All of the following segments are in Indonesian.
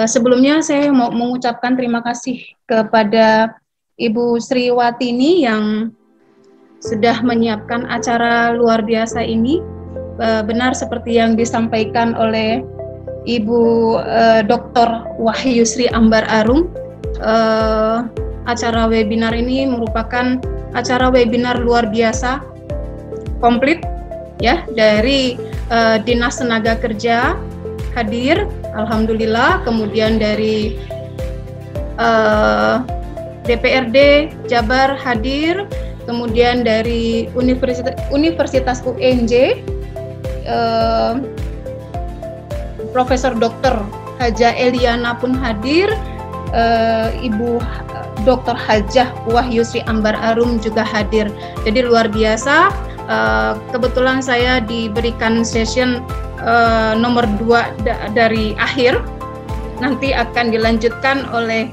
Sebelumnya saya mau mengucapkan terima kasih kepada Ibu Sri Watini yang sudah menyiapkan acara luar biasa ini. Benar seperti yang disampaikan oleh Ibu Dr. Wahyu Sri Ambar Arum, acara webinar ini merupakan acara webinar luar biasa, komplit ya, dari Dinas Tenaga Kerja hadir, alhamdulillah, kemudian dari DPRD Jabar hadir, kemudian dari Universitas UNJ, Profesor Dr. Haja Eliana pun hadir, Ibu Dr. Hajah Wahyu Sri Ambar Arum juga hadir. Jadi luar biasa. Kebetulan saya diberikan session nomor 2 dari akhir, nanti akan dilanjutkan oleh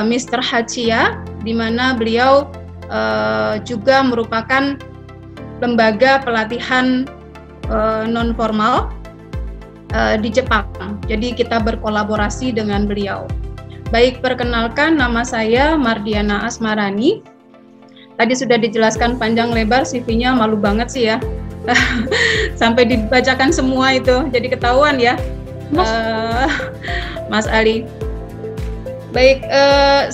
Mr. Hachia, di mana beliau juga merupakan lembaga pelatihan non formal di Jepang. Jadi kita berkolaborasi dengan beliau. Baik, perkenalkan, nama saya Mardiana Asmarani. Tadi sudah dijelaskan panjang lebar, CV-nya malu banget sih ya. Sampai dibacakan semua itu, jadi ketahuan ya, Mas Ali. Baik,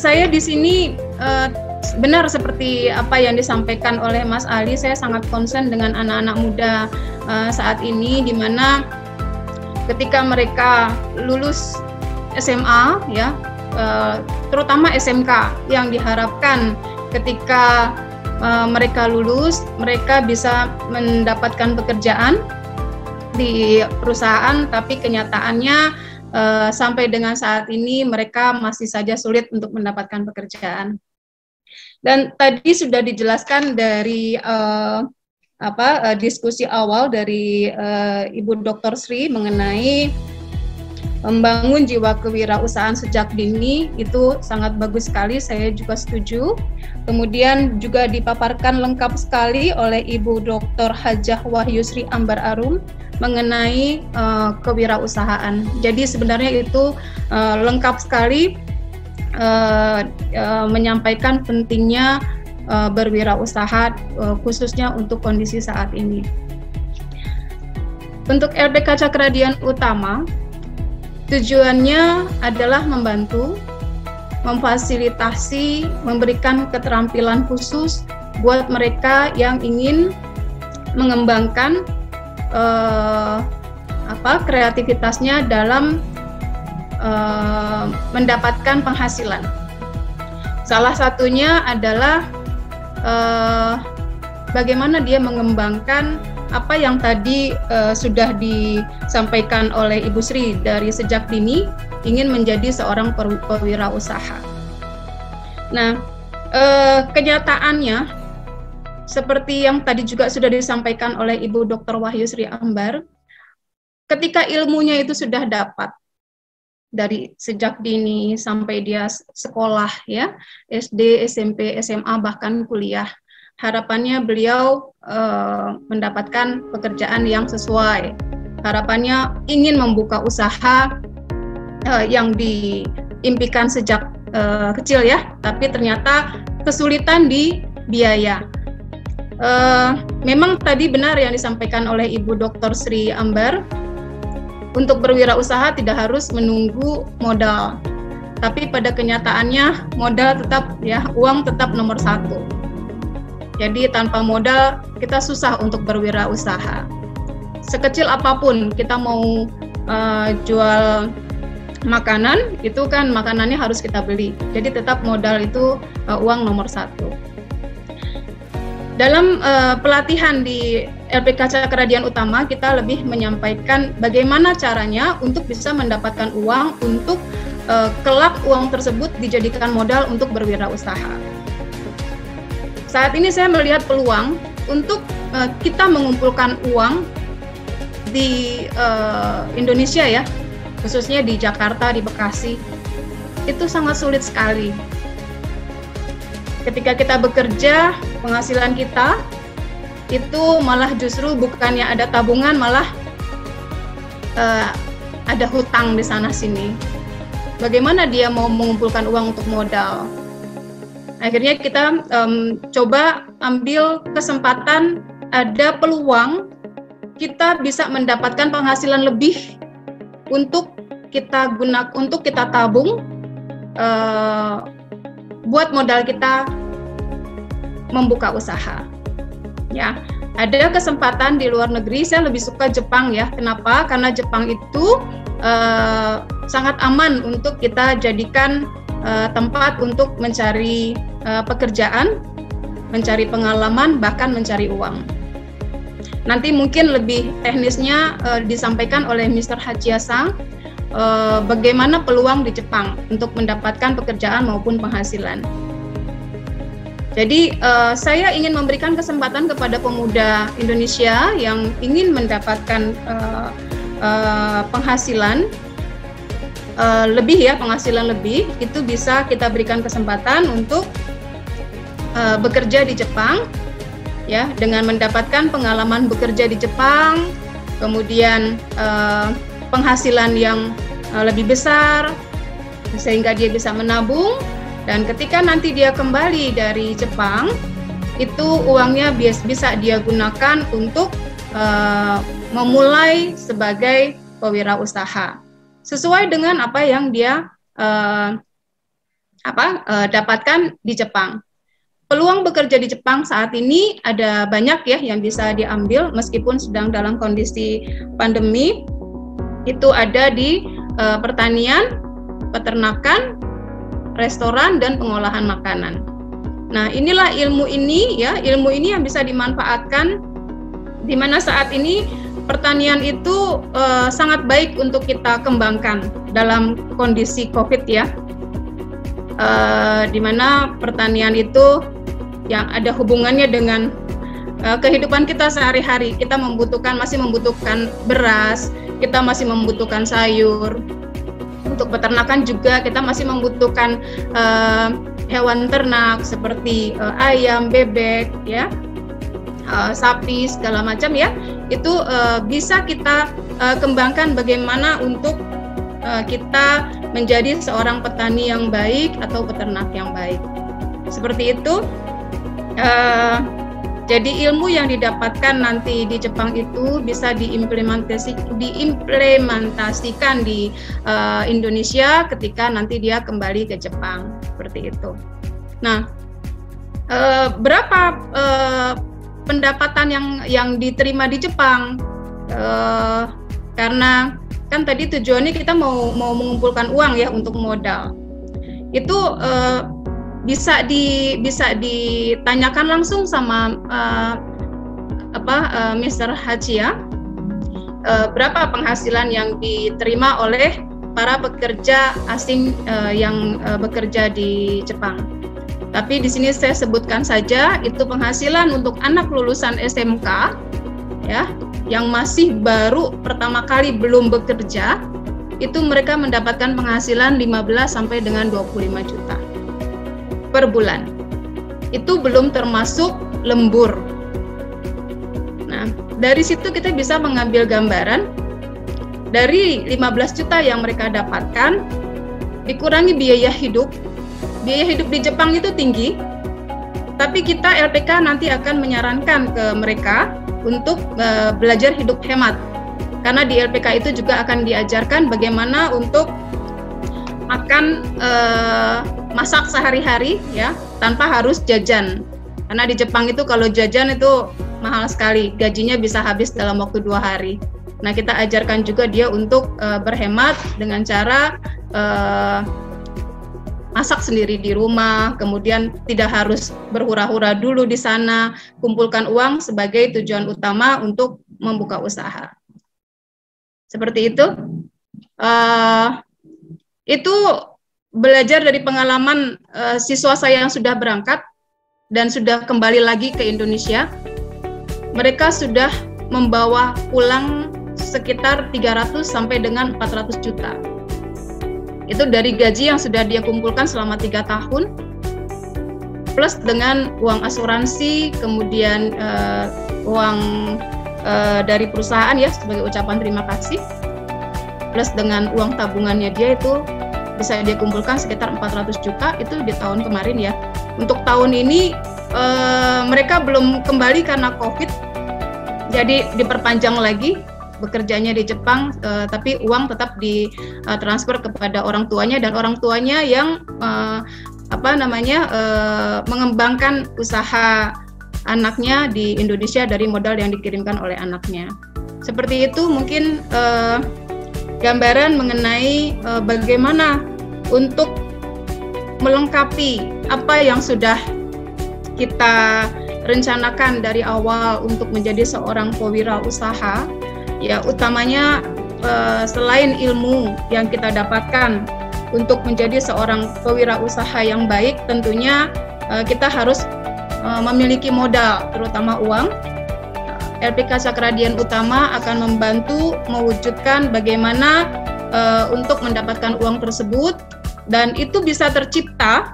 saya di sini benar seperti apa yang disampaikan oleh Mas Ali. Saya sangat concern dengan anak-anak muda saat ini, di mana ketika mereka lulus SMA, ya, terutama SMK, yang diharapkan ketika mereka lulus, mereka bisa mendapatkan pekerjaan di perusahaan, tapi kenyataannya sampai dengan saat ini mereka masih saja sulit untuk mendapatkan pekerjaan. Dan tadi sudah dijelaskan dari diskusi awal dari Ibu Dr. Sri mengenai membangun jiwa kewirausahaan sejak dini, itu sangat bagus sekali, saya juga setuju. Kemudian juga dipaparkan lengkap sekali oleh Ibu Dr. Hajah Wahyu Sri Ambar Arum mengenai kewirausahaan. Jadi sebenarnya itu lengkap sekali menyampaikan pentingnya berwirausaha, khususnya untuk kondisi saat ini. Untuk LPK Cakradian Utama, tujuannya adalah membantu, memfasilitasi, memberikan keterampilan khusus buat mereka yang ingin mengembangkan kreativitasnya dalam mendapatkan penghasilan. Salah satunya adalah bagaimana dia mengembangkan apa yang tadi sudah disampaikan oleh Ibu Sri, dari sejak dini ingin menjadi seorang pewirausaha. Nah, kenyataannya seperti yang tadi juga sudah disampaikan oleh Ibu Dr. Wahyu Sri Ambar, ketika ilmunya itu sudah dapat dari sejak dini sampai dia sekolah, ya, SD, SMP, SMA, bahkan kuliah, harapannya beliau mendapatkan pekerjaan yang sesuai. Harapannya ingin membuka usaha yang diimpikan sejak kecil, ya, tapi ternyata kesulitan di biaya. Memang tadi benar yang disampaikan oleh Ibu Dr. Sri Ambar, untuk berwirausaha tidak harus menunggu modal, tapi pada kenyataannya modal tetap, ya, uang tetap nomor satu. Jadi tanpa modal kita susah untuk berwirausaha. Sekecil apapun kita mau jual makanan, itu kan makanannya harus kita beli. Jadi tetap modal itu uang nomor satu. Dalam pelatihan di LPK Cakradian Utama, kita lebih menyampaikan bagaimana caranya untuk bisa mendapatkan uang untuk kelak uang tersebut dijadikan modal untuk berwirausaha. Saat ini saya melihat peluang untuk kita mengumpulkan uang di Indonesia, ya, khususnya di Jakarta, di Bekasi, itu sangat sulit sekali. Ketika kita bekerja, penghasilan kita itu malah justru bukannya ada tabungan, malah ada hutang di sana sini. Bagaimana dia mau mengumpulkan uang untuk modal? Akhirnya kita coba ambil kesempatan, ada peluang kita bisa mendapatkan penghasilan lebih untuk kita tabung buat modal kita membuka usaha. Ya, ada kesempatan di luar negeri. Saya lebih suka Jepang ya. Kenapa? Karena Jepang itu sangat aman untuk kita jadikan tempat untuk mencari pekerjaan, mencari pengalaman, bahkan mencari uang. Nanti mungkin lebih teknisnya disampaikan oleh Mr. Hachiya-san bagaimana peluang di Jepang untuk mendapatkan pekerjaan maupun penghasilan. Jadi saya ingin memberikan kesempatan kepada pemuda Indonesia yang ingin mendapatkan penghasilan lebih ya, penghasilan lebih, itu bisa kita berikan kesempatan untuk bekerja di Jepang ya, dengan mendapatkan pengalaman bekerja di Jepang, kemudian penghasilan yang lebih besar sehingga dia bisa menabung, dan ketika nanti dia kembali dari Jepang itu uangnya bisa dia gunakan untuk memulai sebagai pewirausaha sesuai dengan apa yang dia dapatkan di Jepang. Peluang bekerja di Jepang saat ini ada banyak ya yang bisa diambil meskipun sedang dalam kondisi pandemi. Itu ada di pertanian, peternakan, restoran, dan pengolahan makanan. Nah, inilah ilmu ini yang bisa dimanfaatkan, di mana saat ini pertanian itu sangat baik untuk kita kembangkan dalam kondisi COVID ya. Di mana pertanian itu yang ada hubungannya dengan kehidupan kita sehari-hari. Kita masih membutuhkan beras, kita masih membutuhkan sayur. Untuk peternakan juga kita masih membutuhkan hewan ternak seperti ayam, bebek, ya, sapi, segala macam ya. Itu bisa kita kembangkan bagaimana untuk kita menjadi seorang petani yang baik atau peternak yang baik. Seperti itu. Jadi ilmu yang didapatkan nanti di Jepang itu bisa diimplementasikan di Indonesia ketika nanti dia kembali ke Jepang, seperti itu. Nah, berapa pendapatan yang diterima di Jepang? Karena kan tadi tujuannya kita mau mengumpulkan uang ya untuk modal. Itu bisa ditanyakan langsung sama Mr. Hachiya, berapa penghasilan yang diterima oleh para pekerja asing yang bekerja di Jepang. Tapi di sini saya sebutkan saja itu penghasilan untuk anak lulusan SMK ya, yang masih baru pertama kali belum bekerja, itu mereka mendapatkan penghasilan 15 sampai dengan 25 juta per bulan. Itu belum termasuk lembur. Nah, dari situ kita bisa mengambil gambaran dari 15 juta yang mereka dapatkan dikurangi biaya hidup. Biaya hidup di Jepang itu tinggi. Tapi kita LPK nanti akan menyarankan ke mereka untuk belajar hidup hemat. Karena di LPK itu juga akan diajarkan bagaimana untuk makan masak sehari-hari ya, tanpa harus jajan. Karena di Jepang itu kalau jajan itu mahal sekali, gajinya bisa habis dalam waktu 2 hari. Nah, kita ajarkan juga dia untuk berhemat dengan cara masak sendiri di rumah, kemudian tidak harus berhura-hura dulu di sana, kumpulkan uang sebagai tujuan utama untuk membuka usaha. Seperti itu. Itu belajar dari pengalaman siswa saya yang sudah berangkat dan sudah kembali lagi ke Indonesia. Mereka sudah membawa pulang sekitar 300 sampai dengan 400 juta. Itu dari gaji yang sudah dia kumpulkan selama 3 tahun, plus dengan uang asuransi, kemudian uang dari perusahaan ya sebagai ucapan terima kasih. plus dengan uang tabungannya dia itu bisa dia kumpulkan sekitar 400 juta itu di tahun kemarin ya. Untuk tahun ini mereka belum kembali karena COVID, jadi diperpanjang lagi bekerjanya di Jepang, tapi uang tetap ditransfer kepada orang tuanya, dan orang tuanya yang mengembangkan usaha anaknya di Indonesia dari modal yang dikirimkan oleh anaknya. Seperti itu mungkin gambaran mengenai bagaimana untuk melengkapi apa yang sudah kita rencanakan dari awal untuk menjadi seorang pewirausaha. Ya, utamanya selain ilmu yang kita dapatkan untuk menjadi seorang pewirausaha yang baik, tentunya kita harus memiliki modal, terutama uang. LPK Cakradian Utama akan membantu mewujudkan bagaimana untuk mendapatkan uang tersebut, dan itu bisa tercipta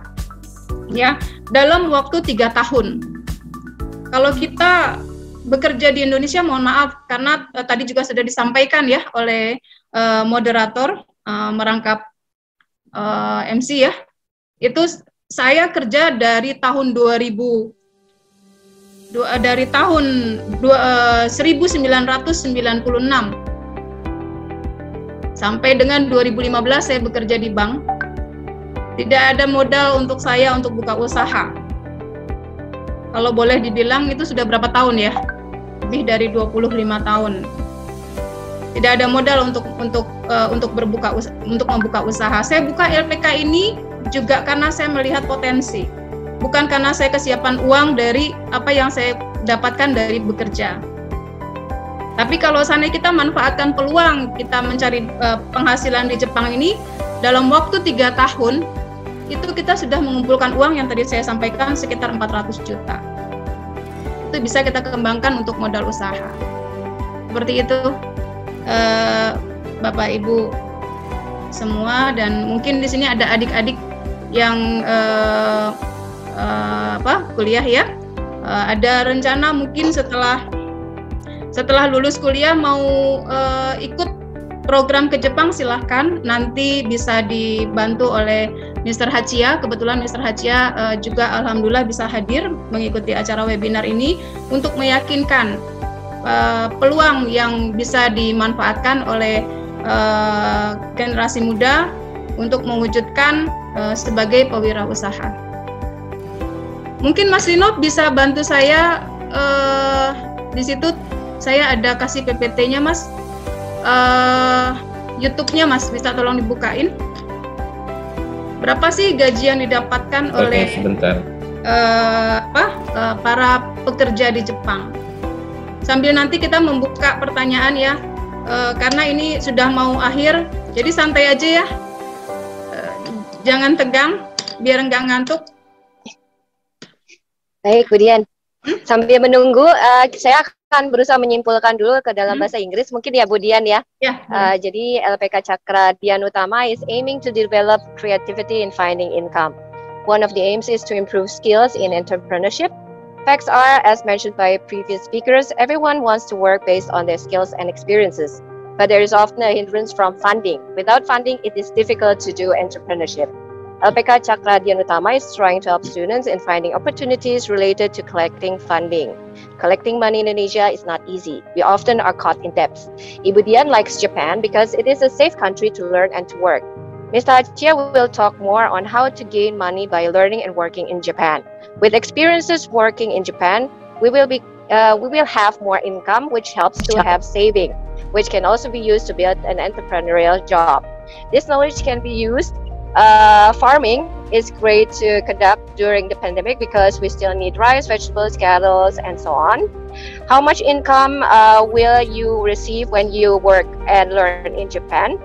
ya dalam waktu 3 tahun. Kalau kita bekerja di Indonesia, mohon maaf karena tadi juga sudah disampaikan ya oleh moderator merangkap MC ya, itu saya kerja dari tahun 1996 sampai dengan 2015 saya bekerja di bank. Tidak ada modal untuk saya untuk buka usaha. Kalau boleh dibilang itu sudah berapa tahun ya? Lebih dari 25 tahun. Tidak ada modal untuk membuka usaha. Saya buka LPK ini juga karena saya melihat potensi. Bukan karena saya kesiapan uang dari apa yang saya dapatkan dari bekerja. Tapi kalau seandainya kita manfaatkan peluang kita mencari penghasilan di Jepang ini, dalam waktu 3 tahun itu kita sudah mengumpulkan uang yang tadi saya sampaikan sekitar 400 juta. Itu bisa kita kembangkan untuk modal usaha. Seperti itu, Bapak Ibu semua, dan mungkin di sini ada adik-adik yang kuliah ya. Ada rencana mungkin setelah lulus kuliah mau ikut program ke Jepang, silahkan, nanti bisa dibantu oleh Mr. Hachia. Kebetulan Mr. Hachia juga alhamdulillah bisa hadir mengikuti acara webinar ini untuk meyakinkan peluang yang bisa dimanfaatkan oleh generasi muda untuk mewujudkan sebagai pewirausaha. Mungkin Mas Rino bisa bantu saya di situ. Saya ada kasih PPT-nya Mas. YouTube-nya Mas, bisa tolong dibukain. Berapa sih gaji yang didapatkan oleh para pekerja di Jepang? Sambil nanti kita membuka pertanyaan ya, karena ini sudah mau akhir, jadi santai aja ya, jangan tegang, biar nggak ngantuk. Baik, Bu Dian. Sambil menunggu, saya akan berusaha menyimpulkan dulu ke dalam bahasa Inggris, mungkin ya Bu Dian ya. Jadi LPK Cakradian Utama is aiming to develop creativity in finding income. One of the aims is to improve skills in entrepreneurship. Facts are, as mentioned by previous speakers, everyone wants to work based on their skills and experiences, but there is often a hindrance from funding. Without funding, it is difficult to do entrepreneurship. LPK Cakradian Utama is trying to help students in finding opportunities related to collecting funding. Collecting money in Indonesia is not easy. We often are caught in debts. Ibu Dian likes Japan because it is a safe country to learn and to work. Mr. Hachia will talk more on how to gain money by learning and working in Japan. With experiences working in Japan, we will have more income, which helps to have saving, which can also be used to build an entrepreneurial job. This knowledge can be used. Farming is great to conduct during the pandemic because we still need rice, vegetables, cattle, and so on. How much income will you receive when you work and learn in Japan?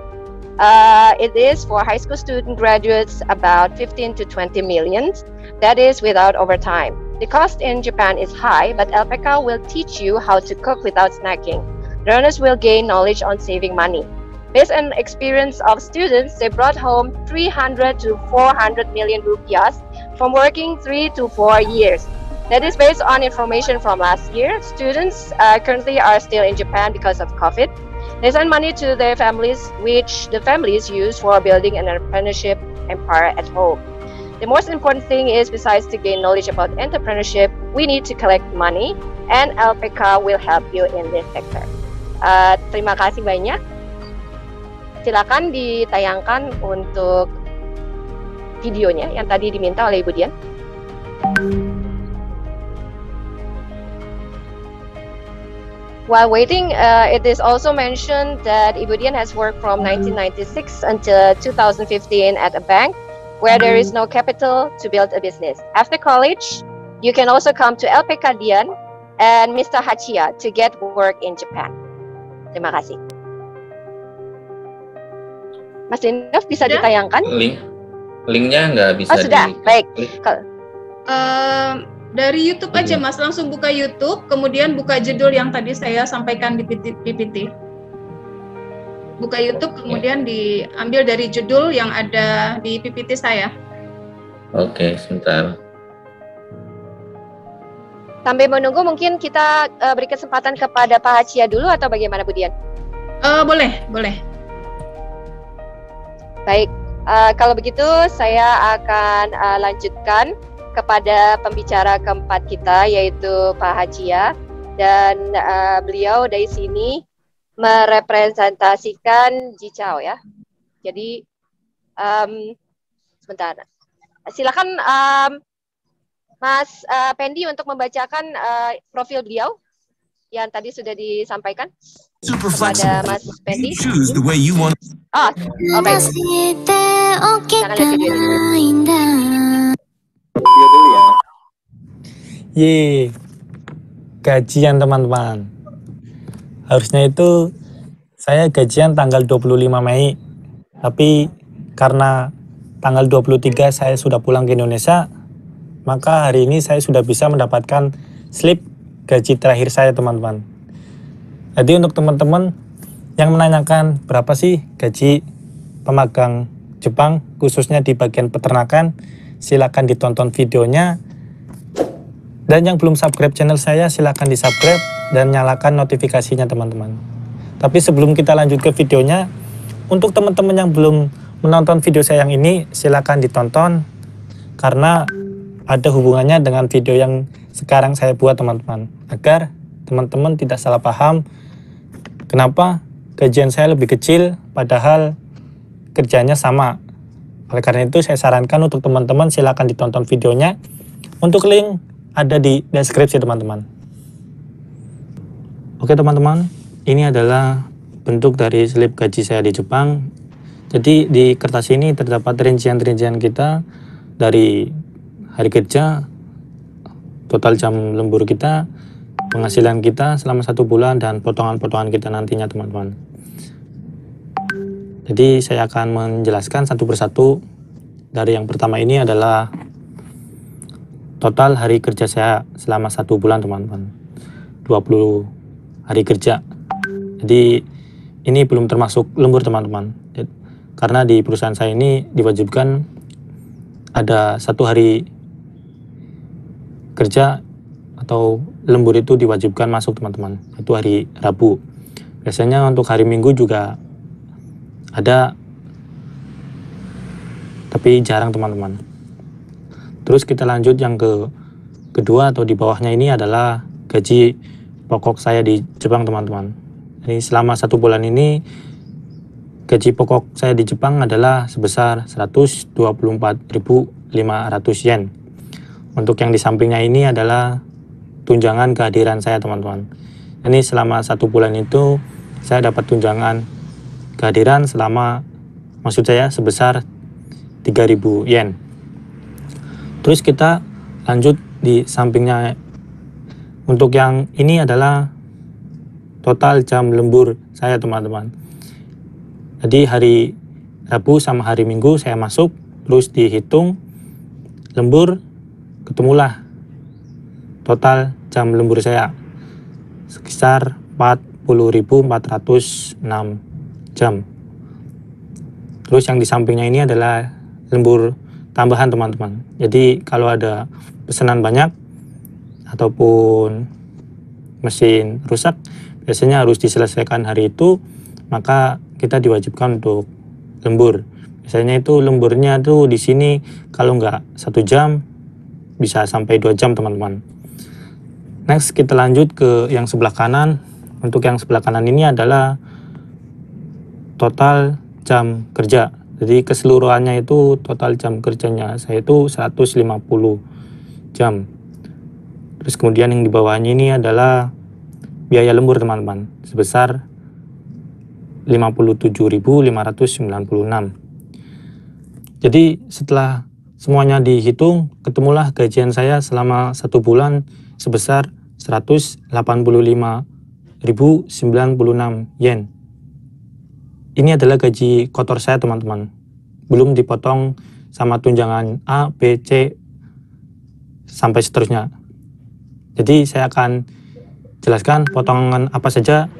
It is for high school student graduates about 15 to 20 million. That is without overtime. The cost in Japan is high, but LPK will teach you how to cook without snacking. Learners will gain knowledge on saving money. Based on experience of students, they brought home 300 to 400 million rupiahs from working 3 to 4 years. That is based on information from last year. Students currently are still in Japan because of COVID. They send money to their families, which the families use for building an entrepreneurship empire at home. The most important thing is, besides to gain knowledge about entrepreneurship, we need to collect money, and LPK will help you in this sector. Terima kasih banyak. Silakan ditayangkan untuk videonya yang tadi diminta oleh Ibu Dian. While waiting, it is also mentioned that Ibu Dian has worked from 1996 until 2015 at a bank where there is no capital to build a business. After college, you can also come to LPK Dian and Mr. Hachiya to get work in Japan. Terima kasih. Mas Lindov, bisa ditayangkan? Linknya nggak bisa. Oh, sudah. Baik. Dari YouTube aja Mas, langsung buka YouTube, kemudian buka judul yang tadi saya sampaikan di PPT. Buka YouTube, kemudian diambil dari judul yang ada di PPT saya. Oke, sebentar. Sambil menunggu, mungkin kita beri kesempatan kepada Pak Hachiya dulu atau bagaimana, Bu Dian? Boleh. Baik, kalau begitu saya akan lanjutkan kepada pembicara keempat kita, yaitu Pak Hachiya, dan beliau dari sini merepresentasikan Jicao ya. Jadi sebentar, silakan Mas Pendi untuk membacakan profil beliau yang tadi sudah disampaikan kepada Mas Pendi. Oh, oke. Jangan lihat video ini. Ye, gajian teman-teman. Harusnya itu saya gajian tanggal 25 Mei. Tapi karena tanggal 23 saya sudah pulang ke Indonesia, maka hari ini saya sudah bisa mendapatkan slip gaji terakhir saya, teman-teman. Jadi untuk teman-teman yang menanyakan berapa sih gaji pemagang Jepang, khususnya di bagian peternakan, silakan ditonton videonya. Dan yang belum subscribe channel saya, silakan di subscribe dan nyalakan notifikasinya, teman-teman. Tapi sebelum kita lanjut ke videonya, untuk teman-teman yang belum menonton video saya yang ini, silakan ditonton karena ada hubungannya dengan video yang sekarang saya buat, teman-teman, agar teman-teman tidak salah paham kenapa gajian saya lebih kecil padahal kerjanya sama. Oleh karena itu saya sarankan untuk teman-teman silakan ditonton videonya. Untuk link ada di deskripsi, teman-teman. Oke teman-teman, ini adalah bentuk dari slip gaji saya di Jepang. Jadi di kertas ini terdapat rincian-rincian kita dari hari kerja, total jam lembur kita, penghasilan kita selama 1 bulan, dan potongan-potongan kita nantinya, teman-teman. Jadi saya akan menjelaskan satu persatu. Dari yang pertama ini adalah total hari kerja saya selama 1 bulan, teman-teman. 20 hari kerja. Jadi ini belum termasuk lembur, teman-teman. Karena di perusahaan saya ini diwajibkan ada 1 hari kerja atau lembur itu diwajibkan masuk, teman-teman. Itu hari Rabu. Biasanya untuk hari Minggu juga ada, tapi jarang, teman-teman. Terus kita lanjut yang kedua atau di bawahnya ini adalah gaji pokok saya di Jepang, teman-teman. Jadi selama 1 bulan ini gaji pokok saya di Jepang adalah sebesar 124.500 yen. Untuk yang di sampingnya ini adalah tunjangan kehadiran saya, teman-teman. Ini selama 1 bulan itu saya dapat tunjangan kehadiran maksud saya sebesar 3.000 yen. Terus kita lanjut di sampingnya. Untuk yang ini adalah total jam lembur saya, teman-teman. Jadi hari Rabu sama hari Minggu saya masuk, terus dihitung lembur, ketemulah total jam lembur saya sekitar 40.406 jam. Terus yang di sampingnya ini adalah lembur tambahan, teman-teman. Jadi kalau ada pesanan banyak ataupun mesin rusak, biasanya harus diselesaikan hari itu. maka kita diwajibkan untuk lembur. Biasanya itu lemburnya tuh di sini kalau nggak 1 jam bisa sampai 2 jam teman-teman. Next kita lanjut ke yang sebelah kanan. Untuk yang sebelah kanan ini adalah total jam kerja. Jadi keseluruhannya itu total jam kerjanya saya itu 150 jam. Terus kemudian yang di bawahnya ini adalah biaya lembur teman-teman sebesar 57.596. Jadi setelah semuanya dihitung, ketemulah gajian saya selama 1 bulan sebesar 185.096 yen. Ini adalah gaji kotor saya teman-teman. Belum dipotong sama tunjangan A, B, C, sampai seterusnya. Jadi saya akan jelaskan potongan apa saja.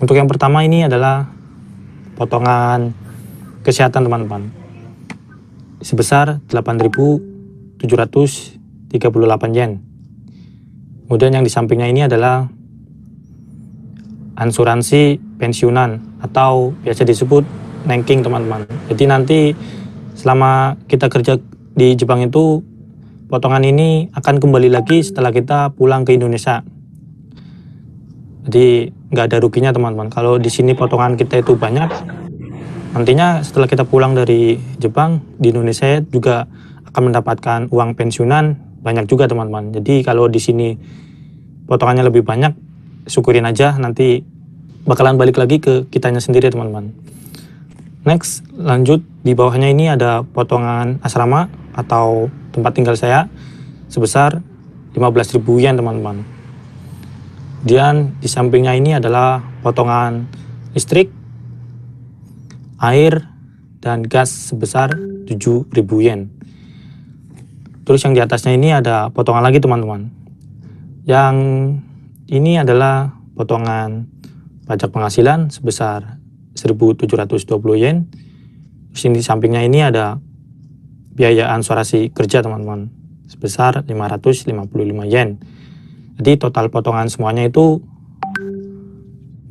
Untuk yang pertama ini adalah potongan kesehatan teman-teman. Sebesar 8.738 yen. Kemudian yang di sampingnya ini adalah asuransi pensiunan atau biasa disebut nanking teman-teman. Jadi nanti selama kita kerja di Jepang itu potongan ini akan kembali lagi setelah kita pulang ke Indonesia. Jadi nggak ada ruginya teman-teman. Kalau di sini potongan kita itu banyak, nantinya setelah kita pulang dari Jepang di Indonesia juga akan mendapatkan uang pensiunan banyak juga teman-teman. Jadi kalau di sini potongannya lebih banyak, syukurin aja, nanti bakalan balik lagi ke kitanya sendiri teman-teman. Next, lanjut di bawahnya ini ada potongan asrama atau tempat tinggal saya sebesar 15.000 yen teman-teman. Dan di sampingnya ini adalah potongan listrik, air, dan gas sebesar 7.000 yen. Terus yang di atasnya ini ada potongan lagi teman-teman. Yang ini adalah potongan pajak penghasilan sebesar 1.720 yen. Terus di sampingnya ini ada biaya asuransi kerja teman-teman sebesar 555 yen. Jadi total potongan semuanya itu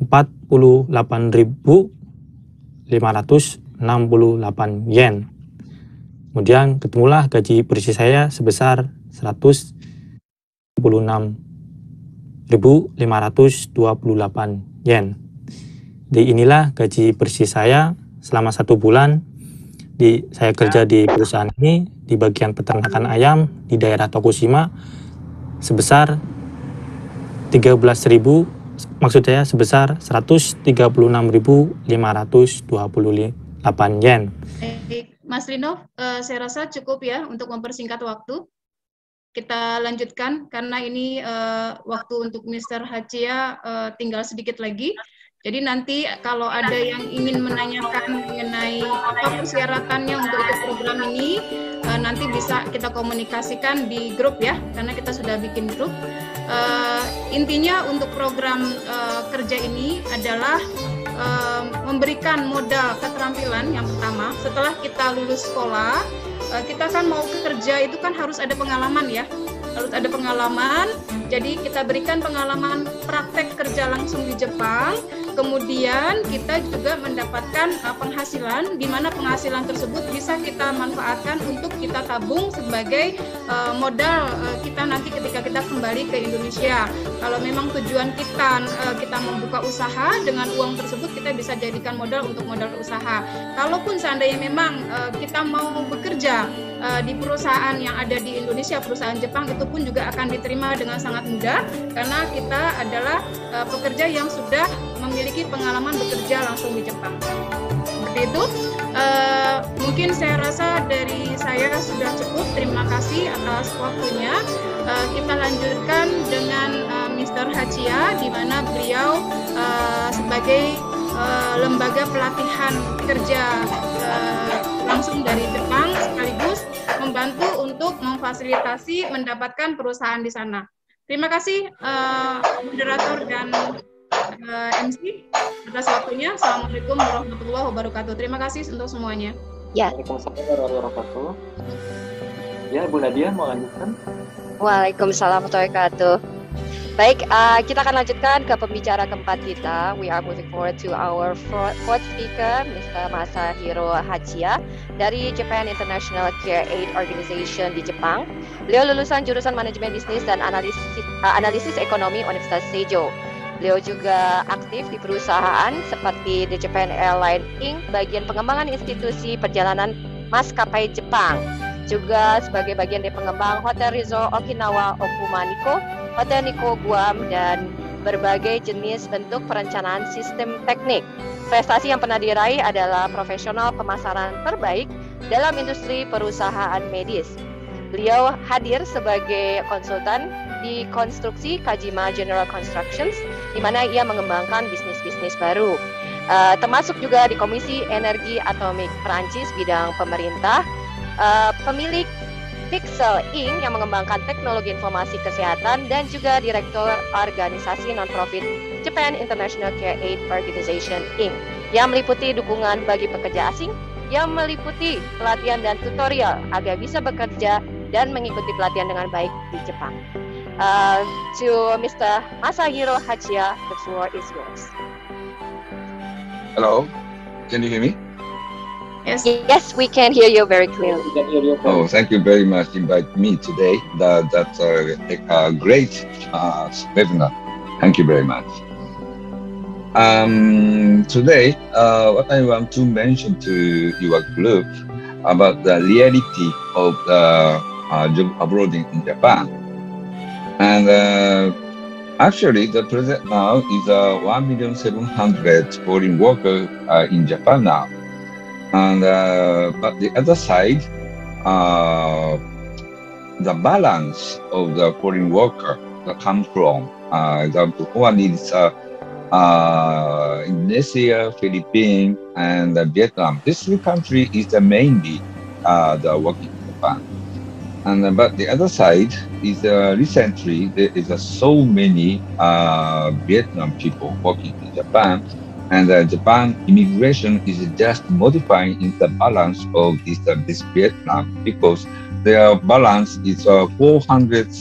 48.568 yen. Kemudian ketemulah gaji bersih saya sebesar 146.528 yen. Jadi inilah gaji bersih saya selama 1 bulan saya kerja di perusahaan ini di bagian peternakan ayam di daerah Tokushima sebesar 13.000, maksud saya sebesar 136.528 yen. Mas Lino, saya rasa cukup ya untuk mempersingkat waktu. Kita lanjutkan karena ini waktu untuk Mr. Hachia tinggal sedikit lagi. Jadi nanti kalau ada yang ingin menanyakan mengenai apa persyaratannya untuk ikut program ini, nanti bisa kita komunikasikan di grup ya, karena kita sudah bikin grup. Intinya untuk program kerja ini adalah memberikan modal keterampilan yang pertama. Setelah kita lulus sekolah, kita kan mau kerja itu kan harus ada pengalaman ya, harus ada pengalaman. Jadi kita berikan pengalaman praktek kerja langsung di Jepang. Kemudian kita juga mendapatkan penghasilan, di mana penghasilan tersebut bisa kita manfaatkan untuk kita tabung sebagai modal kita nanti ketika kita kembali ke Indonesia. Kalau memang tujuan kita membuka usaha, dengan uang tersebut kita bisa jadikan modal untuk modal usaha. Kalaupun seandainya memang kita mau bekerja di perusahaan yang ada di Indonesia, perusahaan Jepang, itu pun juga akan diterima dengan sangat mudah karena kita adalah pekerja yang sudah memiliki pengalaman bekerja langsung di Jepang. Seperti itu. Mungkin saya rasa dari saya sudah cukup. Terima kasih atas waktunya. Kita lanjutkan dengan Mr. Hachia, di mana beliau sebagai lembaga pelatihan kerja langsung dari Jepang, sekaligus membantu untuk memfasilitasi mendapatkan perusahaan di sana. Terima kasih moderator dan MC atas waktunya. Assalamualaikum warahmatullahi wabarakatuh. Terima kasih untuk semuanya. Ya. Waalaikumsalam warahmatullahi wabarakatuh. Ya, Bu Nadia mau lanjutkan? Waalaikumsalam warahmatullahi wabarakatuh. Baik, kita akan lanjutkan ke pembicara keempat kita. We are moving forward to our fourth speaker, Mr. Masahiro Hachiya dari Japan International Care Aid Organization di Jepang. Beliau lulusan jurusan Manajemen Bisnis dan Analisis Ekonomi Universitas Seijo. Beliau juga aktif di perusahaan seperti The Japan Airline Inc., bagian pengembangan institusi perjalanan maskapai Jepang. Juga sebagai bagian dari pengembang Hotel Resort Okinawa Okuma Nikko, Hotel Nikko Guam, dan berbagai jenis bentuk perencanaan sistem teknik. Prestasi yang pernah diraih adalah profesional pemasaran terbaik dalam industri perusahaan medis. Beliau hadir sebagai konsultan di konstruksi Kajima General Constructions, di mana ia mengembangkan bisnis-bisnis baru. Termasuk juga di Komisi Energi Atomik Perancis bidang pemerintah, pemilik Pixel Inc. yang mengembangkan teknologi informasi kesehatan, dan juga direktur organisasi non-profit Japan International Care Aid Organization Inc. yang meliputi dukungan bagi pekerja asing, yang meliputi pelatihan dan tutorial agar bisa bekerja dan mengikuti pelatihan dengan baik di Jepang. To Mr. Masahiro Hachiya, the floor is yours. Hello, can you hear me? Yes, we can hear you very clearly. Oh, thank you very much for inviting me today. That's a great webinar. Thank you very much. Today, what I want to mention to your group about the reality of the job abroad in Japan. And actually, the present now is 1,700,000 foreign workers in Japan now. And but the other side, the balance of the foreign worker that comes from the one is Indonesia, Philippines, and Vietnam. These three countries is mainly the working in Japan. And but the other side is recently there is so many Vietnam people working in Japan. And Japan immigration is just modifying in the balance of this Vietnam, because their balance is 400,000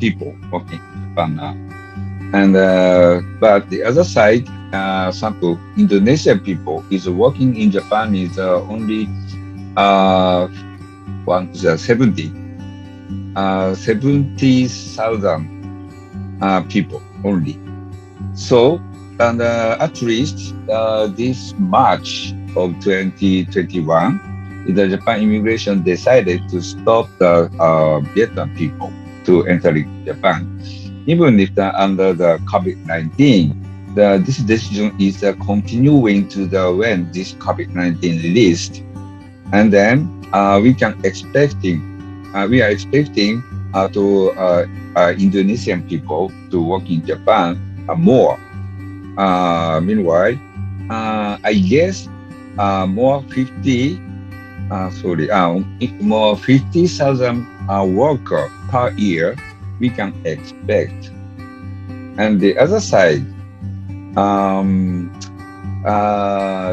people working in Japan now. And but the other side, some Indonesian people is working in Japan is only 70,000 people only. So. And at least this March of 2021, the Japan immigration decided to stop the Vietnam people to entering Japan. Even if under the COVID-19, this decision is continuing to when this COVID-19 released. And then we are expecting to Indonesian people to work in Japan more. Meanwhile, I guess more 50,000 workers per year we can expect. And the other side,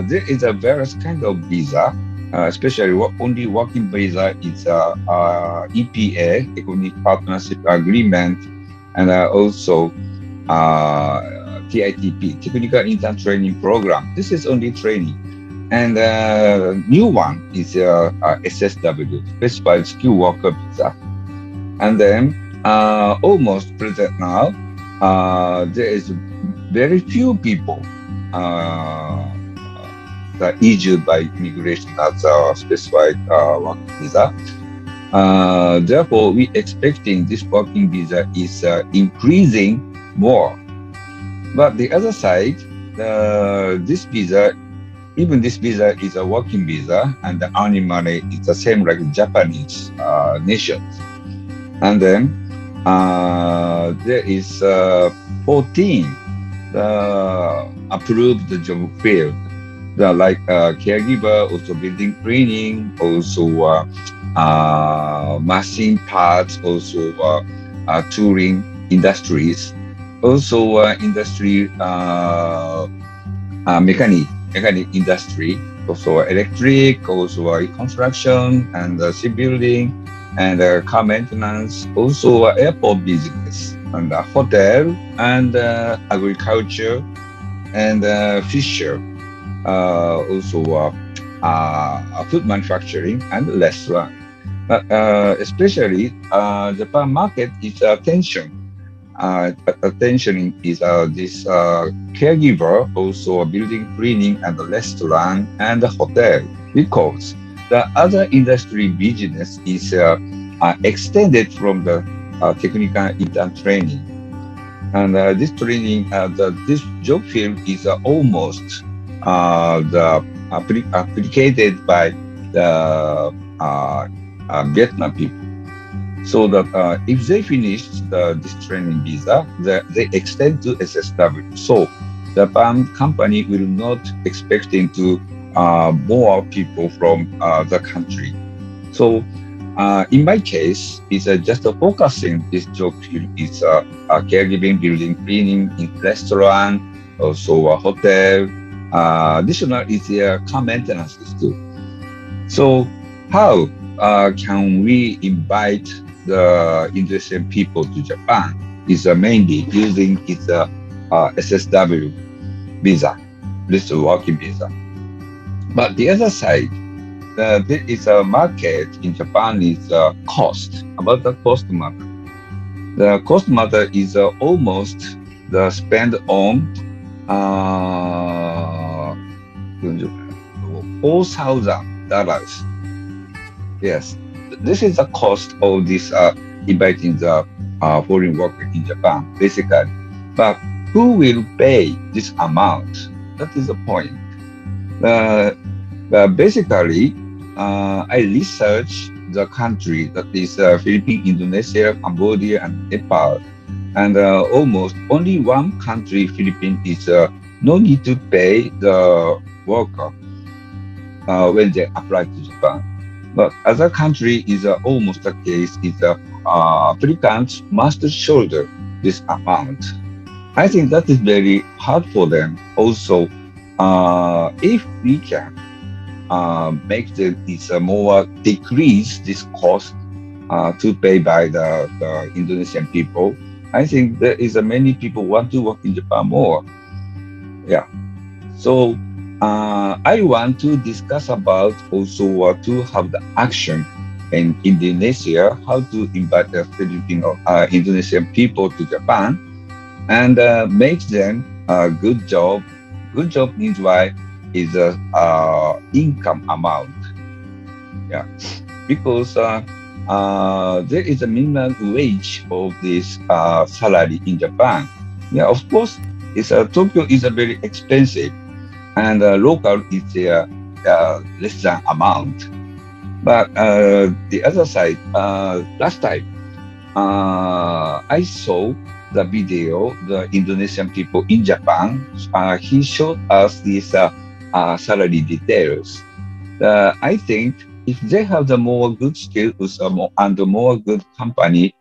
there is a various kind of visa, especially only working visa is EPA, Economic Partnership Agreement, and also TITP, Technical Intern Training Program. This is only training. And new one is SSW, Specified Skill Worker Visa. And then almost present now, there is very few people that issued by immigration as a specified work visa. Therefore, we expecting this working visa is increasing more. But the other side, this visa is a working visa, and the earning money is the same like Japanese nations. And then there is 14 approved job field, like caregiver, also building cleaning, also machine parts, also touring industries. Also, industry, mechanic industry, also electric, also construction and shipbuilding and car maintenance, also airport business. and hotel, and agriculture, and fisher, also food manufacturing and restaurant. But especially Japan market is attention. Attention is this caregiver, also building, cleaning, and restaurant and hotel, because the other industry business is extended from the technical intern training. And this training, this job field is almost applicated by the Vietnam people. So that if they finish this training visa, they extend to SSW. So Japan company will not expecting to more people from the country. So in my case, it's just focusing this job field is caregiving, building, cleaning in restaurant, also a hotel. Additional is car maintenance too. So how can we invite the Indonesian people to Japan? Is mainly using its SSW visa, this working visa. But the other side, there is a market in Japan is cost, about the cost matter. The cost matter is almost the spend on $4,000. Yes, this is the cost of this inviting the foreign worker in Japan, basically. But who will pay this amount? That is the point. Basically, I researched the country, that is Philippines, Indonesia, Cambodia, and Nepal. And almost only one country, Philippines, is no need to pay the worker when they apply to Japan. But other country is almost the case, is applicants must shoulder this amount. I think that is very hard for them. Also, if we can make this more decrease this cost to pay by the Indonesian people, I think there is many people want to work in Japan more. Yeah. So I want to discuss about also to have the action in Indonesia, how to invite the Filipino Indonesian people to Japan and make them a good job. Good job means why is a income amount. Yeah, because there is a minimum wage of this salary in Japan. Yeah, of course, it's Tokyo is a very expensive, and local is less than amount. But the other side, last time I saw the video, the Indonesian people in Japan. He showed us these salary details. I think if they have the more good skills and the more good company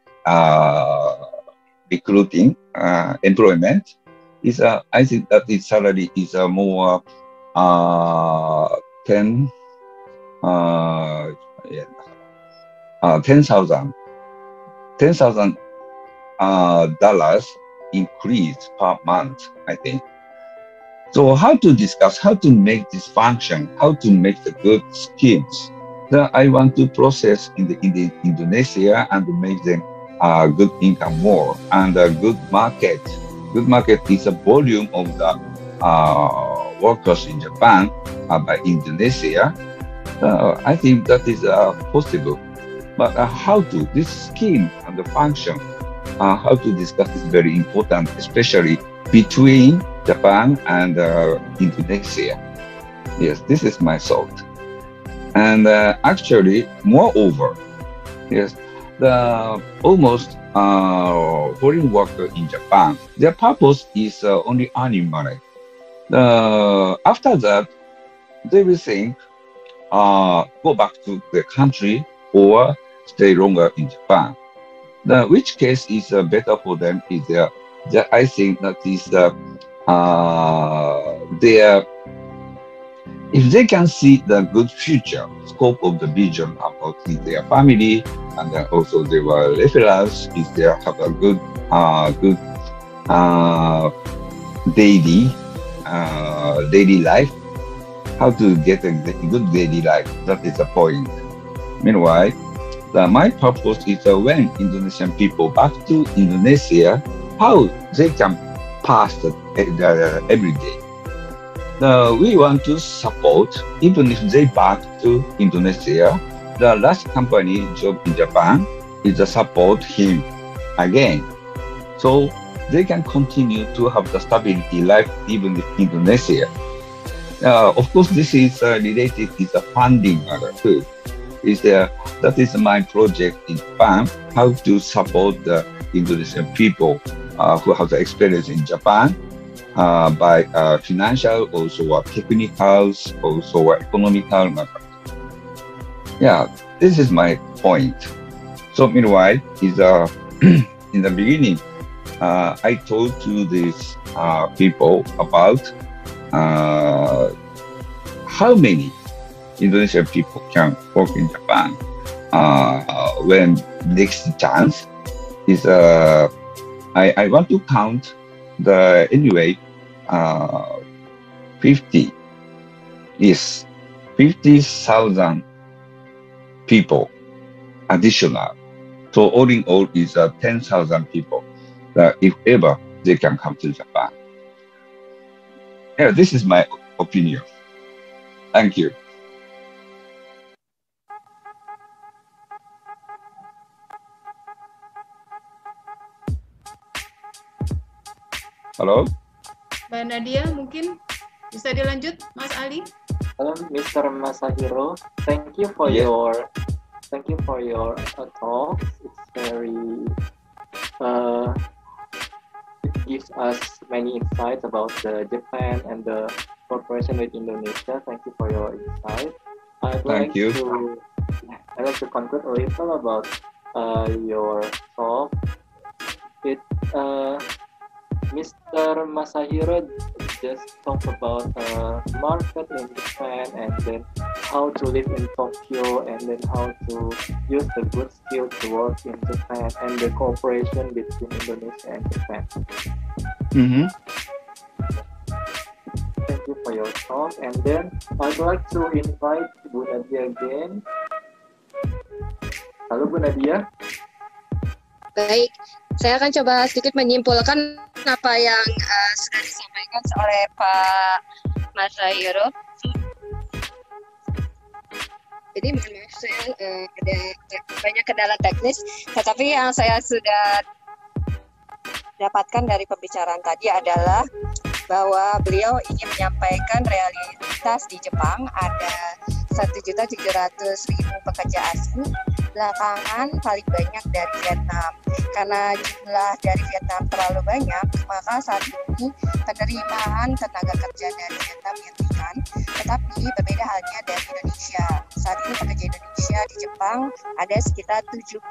recruiting employment, is I think that the salary is more 10,000 dollars increase per month, I think. So how to discuss, how to make this function, how to make the good schemes that I want to process in Indonesia and to make them good income more and a good market. Good market is a volume of the workers in Japan by Indonesia. I think that is possible. But how to, this scheme and the function, how to discuss is very important, especially between Japan and Indonesia. Yes, this is my thought. And actually, moreover, yes, the almost foreign worker in Japan, their purpose is only earning money. After that, they will think, go back to the country or stay longer in Japan. Which case is better for them is that I think that is if they can see the good future scope of the vision about their family and also their referrals, if they have a good good daily life. How to get a good daily life? That is the point. Meanwhile, my purpose is when Indonesian people back to Indonesia, how they can pass every day. We want to support, even if they back to Indonesia, the last company job in Japan is to support him again. So they can continue to have the stability life even in Indonesia. Of course, this is related to the funding too. That is my project in Japan, how to support the Indonesian people who have the experience in Japan by financial, also technical, also economical matter. Yeah, this is my point. So meanwhile, is in the beginning, I told to these people about how many Indonesian people can work in Japan when next chance is I want to count the 50,000 people additional. So all in all is 10,000 people that if ever they can come to Japan. Yeah, this is my opinion. Thank you. Halo, Mbak Nadia, mungkin bisa dilanjut, Mas Ali. Hello, Mr. Masahiro. Thank you for your talk. It's very it gives us many insights about Japan and the cooperation with Indonesia. Thank you for your insight. I'd like to conclude a little about your talk. Mr. Masahiro just talked about market in Japan and then how to live in Tokyo and then how to use the good skills to work in Japan and the cooperation between Indonesia and Japan. Mm-hmm. Thank you for your talk. And then I'd like to invite Bu Nadia again. Halo Bu Nadia. Baik, saya akan coba sedikit menyimpulkan apa yang sudah disampaikan oleh Pak Masahiro. Jadi mohon maaf saya ada banyak kendala teknis, tetapi yang saya sudah dapatkan dari pembicaraan tadi adalah bahwa beliau ingin menyampaikan realitas di Jepang ada 1.700.000 pekerja asing, belakangan paling banyak dari Vietnam. Karena jumlah dari Vietnam terlalu banyak, maka saat ini penerimaan tenaga kerja dari Vietnam dihentikan, tetapi berbeda halnya dari Indonesia. Saat ini pekerja Indonesia di Jepang ada sekitar 70.000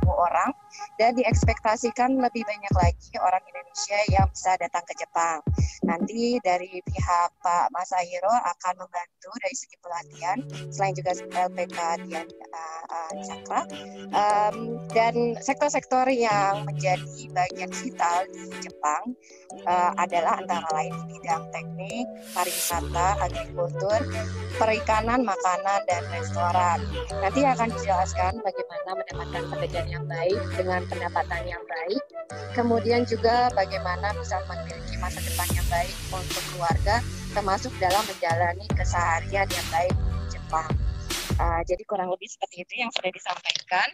orang dan diekspektasikan lebih banyak lagi orang Indonesia yang bisa datang ke Jepang. Nanti dari pihak Pak Masahiro akan membantu dari segi pelatihan, selain juga LPK Dian Cakra, dan sektor-sektor yang menjadi bagian vital di Jepang adalah antara lain di bidang teknik, pariwisata, agrikultur, perikanan, makanan, dan restoran. Nanti akan dijelaskan bagaimana mendapatkan pekerjaan yang baik dengan pendapatan yang baik, kemudian juga bagaimana bisa memiliki masa depan yang baik untuk keluarga, termasuk dalam menjalani keseharian yang baik di Jepang. Jadi kurang lebih seperti itu yang sudah disampaikan.